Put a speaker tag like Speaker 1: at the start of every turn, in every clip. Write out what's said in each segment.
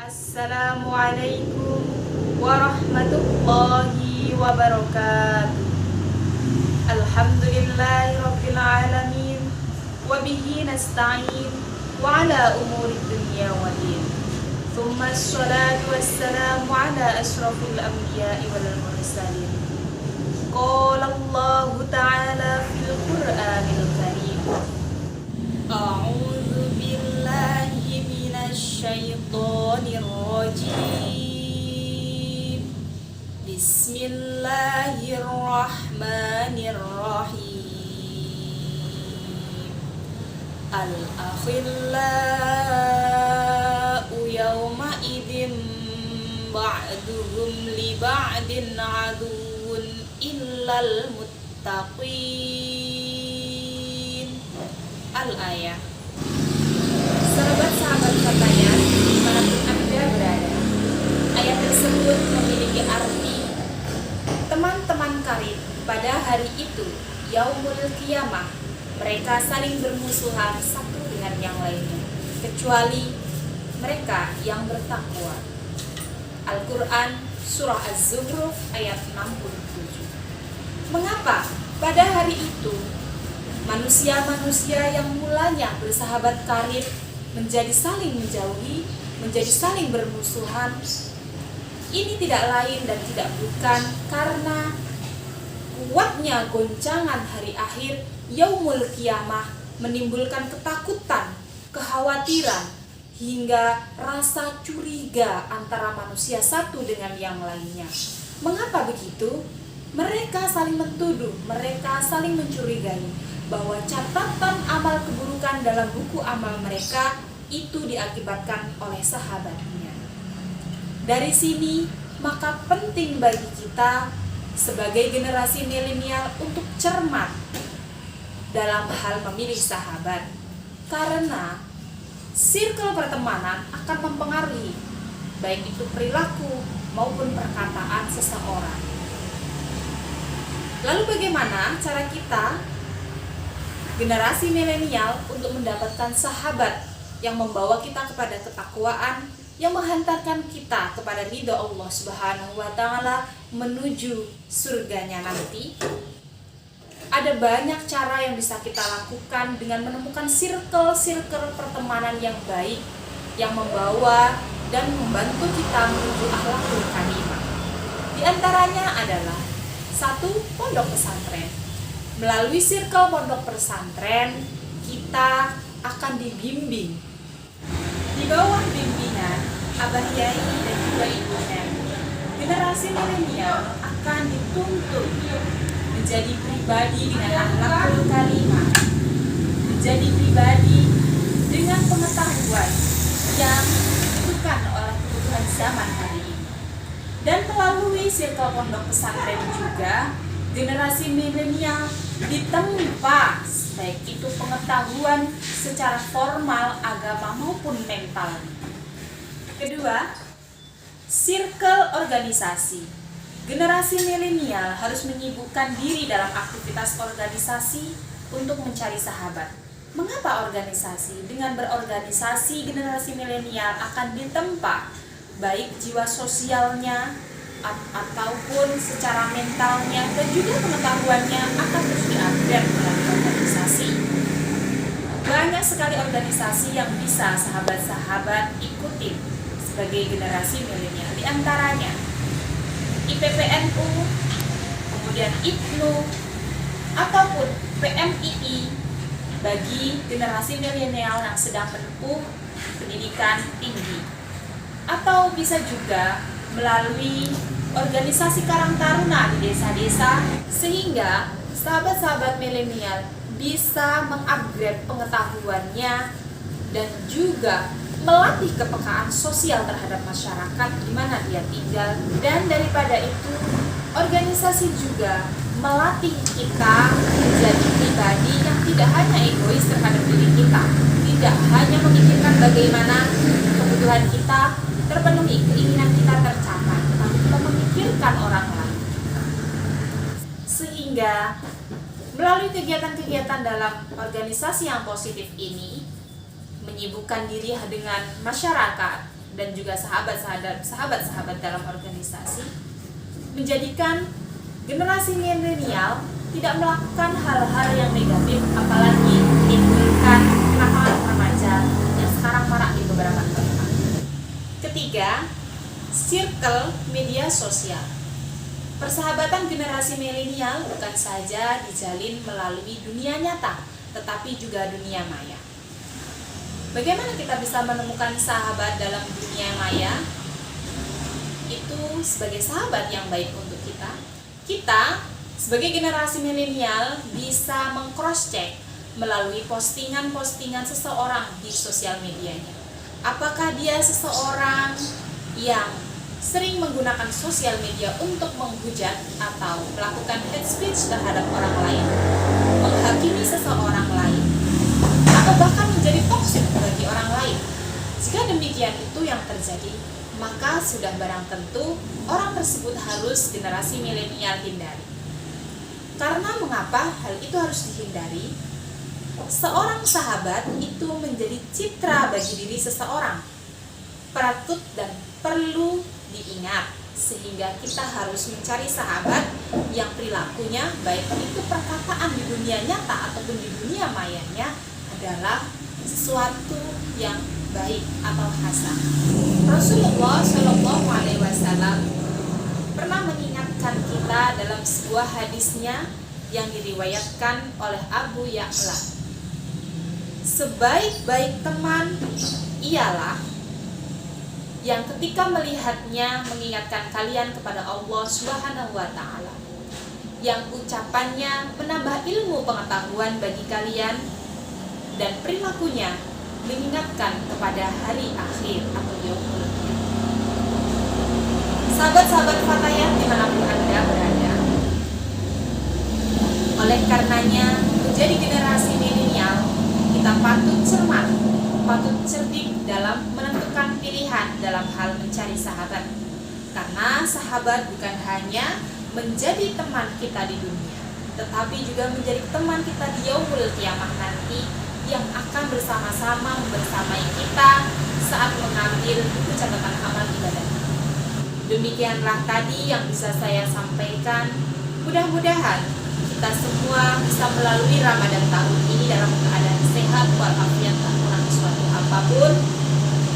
Speaker 1: Assalamualaikum warahmatullahi wabarakatuh. Alhamdulillahirabbil alamin wa bihi nasta'in wa ala umuri dunya waddin. Tsumma assalatu wassalamu ala asyrafil anbiya'i wal mursalin. Qala Allahu ta'ala fil Qur'anil karim. A'udzu billahi minasyaitonir rajim. Bismillahirrahmanirrahim. Al-akhillau yawma idzin ba'duhum li ba'din aduwwun illal muttaqin. Al-ayah. Sahabat-sahabat katanya, dimanapun Anda berada, ayat tersebut memiliki arti teman-teman karib pada hari itu, Yaumul Qiyamah, mereka saling bermusuhan satu dengan yang lainnya, kecuali mereka yang bertakwa. Al-Quran Surah Az-Zukhruf ayat 67. Mengapa pada hari itu manusia-manusia yang mulanya bersahabat karib menjadi saling menjauhi, menjadi saling bermusuhan? Ini tidak lain dan tidak bukan karena kuatnya goncangan hari akhir Yaumul Qiyamah menimbulkan ketakutan, kekhawatiran, hingga rasa curiga antara manusia satu dengan yang lainnya. Mengapa begitu? Mereka saling mentuduh, mereka saling mencurigai bahwa catatan amal keburukan dalam buku amal mereka itu diakibatkan oleh sahabatnya. Dari sini maka penting bagi kita sebagai generasi milenial untuk cermat dalam hal memilih sahabat, karena circle pertemanan akan mempengaruhi baik itu perilaku maupun perkataan seseorang. Lalu bagaimana cara kita generasi milenial untuk mendapatkan sahabat yang membawa kita kepada ketakwaan, yang menghantarkan kita kepada ridha Allah Subhanahu wa taala menuju surganya nanti? Ada banyak cara yang bisa kita lakukan dengan menemukan circle-circle pertemanan yang baik, yang membawa dan membantu kita menuju akhlakul karimah. Di antaranya adalah 1. Pondok pesantren. Melalui circle pondok pesantren, kita akan dibimbing di bawah bimbingan Abah Yai dan juga Ibu Nen. Generasi milenial akan dituntut menjadi pribadi dengan akhlakul karimah, menjadi pribadi dengan pengetahuan yang dibutuhkan oleh kebutuhan zaman hari ini. Dan melalui circle pondok pesantren juga, generasi milenial ditempa baik itu pengetahuan secara formal, agama maupun mental. Kedua, circle organisasi. Generasi milenial harus menyibukkan diri dalam aktivitas organisasi untuk mencari sahabat. Mengapa organisasi? Dengan berorganisasi, generasi milenial akan ditempa baik jiwa sosialnya ataupun secara mentalnya, dan juga pengetahuannya akan terus diupgrade melalui organisasi. Banyak sekali organisasi yang bisa sahabat-sahabat ikuti sebagai generasi milenial. Di antaranya IPPNU, kemudian IPNU, ataupun PMII bagi generasi milenial yang sedang menempuh pendidikan tinggi. Atau bisa juga melalui organisasi Karang Taruna di desa-desa, sehingga sahabat-sahabat milenial bisa mengupgrade pengetahuannya dan juga melatih kepekaan sosial terhadap masyarakat di mana dia tinggal. Dan daripada itu, organisasi juga melatih kita menjadi pribadi yang tidak hanya egois terhadap diri kita, tidak hanya memikirkan bagaimana kebutuhan kita terpenuhi, keinginan kita tercapai, tetapi kita memikirkan orang lain. Sehingga melalui kegiatan-kegiatan dalam organisasi yang positif ini, menyibukkan diri dengan masyarakat, dan juga sahabat-sahabat dalam organisasi menjadikan generasi milenial tidak melakukan hal-hal yang negatif, apalagi menimbulkan kenakalan remaja yang sekarang marak di beberapa tempat. Ketiga, circle media sosial. Persahabatan generasi milenial bukan saja dijalin melalui dunia nyata, tetapi juga dunia maya. Bagaimana kita bisa menemukan sahabat dalam dunia maya? Itu sebagai sahabat yang baik untuk kita. Kita sebagai generasi milenial bisa meng-cross-check melalui postingan-postingan seseorang di sosial medianya. Apakah dia seseorang yang sering menggunakan sosial media untuk menghujat atau melakukan hate speech terhadap orang lain, menghakimi seseorang lain, atau bahkan menjadi toksik bagi orang lain. Jika demikian itu yang terjadi, maka sudah barang tentu orang tersebut harus generasi milenial hindari. Karena mengapa hal itu harus dihindari? Seorang sahabat itu menjadi citra bagi diri seseorang, patut dan perlu diingat, sehingga kita harus mencari sahabat yang perilakunya, baik itu perkataan di dunia nyata ataupun di dunia mayanya, adalah sesuatu yang baik atau hasan. Rasulullah Shallallahu Alaihi Wasallam pernah mengingatkan kita dalam sebuah hadisnya yang diriwayatkan oleh Abu Ya'la. Sebaik-baik teman ialah yang ketika melihatnya mengingatkan kalian kepada Allah Subhanahu wa Ta'ala, yang ucapannya menambah ilmu pengetahuan bagi kalian, dan perilakunya mengingatkan kepada hari akhir atau yaumul qiyamah. Sahabat-sahabat Fatayat dimanapun Anda berada, oleh karenanya menjadi generasi milenial, kita patut cermat, patut cerdik dalam menentukan pilihan dalam hal mencari sahabat. Karena sahabat bukan hanya menjadi teman kita di dunia, tetapi juga menjadi teman kita di yaumul qiyamah nanti, yang akan bersama-sama membersamai kita saat mengambil buku catatan amal ibadah. Demikianlah tadi yang bisa saya sampaikan. Mudah-mudahan kita semua bisa melalui Ramadan tahun ini dalam keadaan sehat walafiat, tak kurang suatu apapun.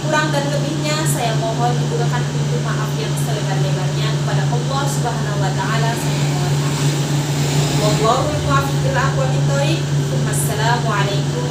Speaker 1: Kurang dan lebihnya saya mohon dibukakan pintu maaf yang selebar-lebarnya kepada Allah Subhanahu wa Ta'ala. Saya mohon maaf. Wallahu muwaffiq ila aqwamit thoriq. Wassalamualaikum